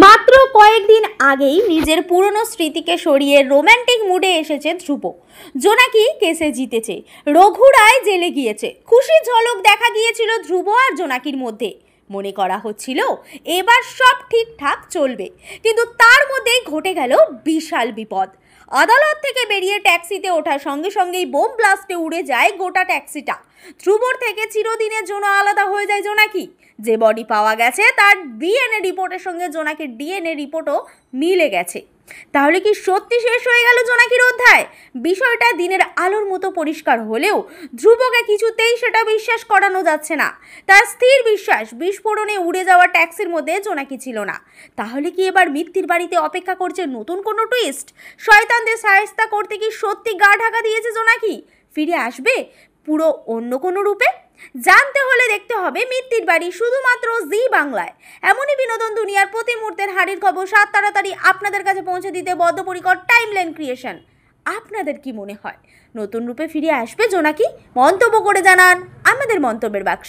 মাত্র কয়েকদিন আগেই নিজের পুরনো স্মৃতিকে সরিয়ে রোম্যান্টিক মুডে এসেছে ধ্রুব। জোনাকি কেসে জিতেছে, রঘু রায় জেলে গিয়েছে, খুশির ঝলক দেখা গিয়েছিল ধ্রুব আর জোনাকির মধ্যে। মনে করা হচ্ছিল এবার সব ঠিকঠাক চলবে, কিন্তু তার মধ্যেই ঘটে গেল বিশাল বিপদ। আদালত থেকে বেরিয়ে ট্যাক্সিতে ওঠার সঙ্গে সঙ্গেই বোম ব্লাস্টে উড়ে যায় গোটা ট্যাক্সিটা। ধ্রুবর থেকে চিরদিনের জন্য আলাদা হয়ে যায় জোনাকি। যে বডি পাওয়া গেছে তার ডিএনএ রিপোর্টের সঙ্গে জোনাকির ডিএনএ রিপোর্টও মিলে গেছে। তাহলে কি সত্যি শেষ হয়ে গেল জোনাকির অধ্যায়? বিষয়টা দিনের আলোর মতো পরিষ্কার হলেও ধ্রুবকে কিছুতেই সেটা বিশ্বাস করানো যাচ্ছে না। তার স্থির বিশ্বাস বিস্ফোরণে উড়ে যাওয়া ট্যাক্সির মধ্যে জোনাকি ছিল না। তাহলে কি এবার মৃত্যুর বাড়িতে অপেক্ষা করছে নতুন কোনো টুইস্ট? শয়তানদের সায়স্তা করতে কি সত্যি গা ঢাকা দিয়েছে জোনাকি? ফিরে আসবে পুরো অন্য কোনো রূপে? জানতে হলে দেখতে হবে মৃত্যুর বাড়ি, শুধুমাত্র জি বাংলায়। এমনই বিনোদন দুনিয়ার প্রতি মুহূর্তের হাড়ির খবর সাত তাড়াতাড়ি আপনাদের কাছে পৌঁছে দিতে বদ্ধপরিকর টাইমলাইন ক্রিয়েশন। আপনাদের কি মনে হয় নতুন রূপে ফিরে আসবে জোনাকি? মন্তব্য করে জানান আমাদের মন্তব্যের বাক্সে।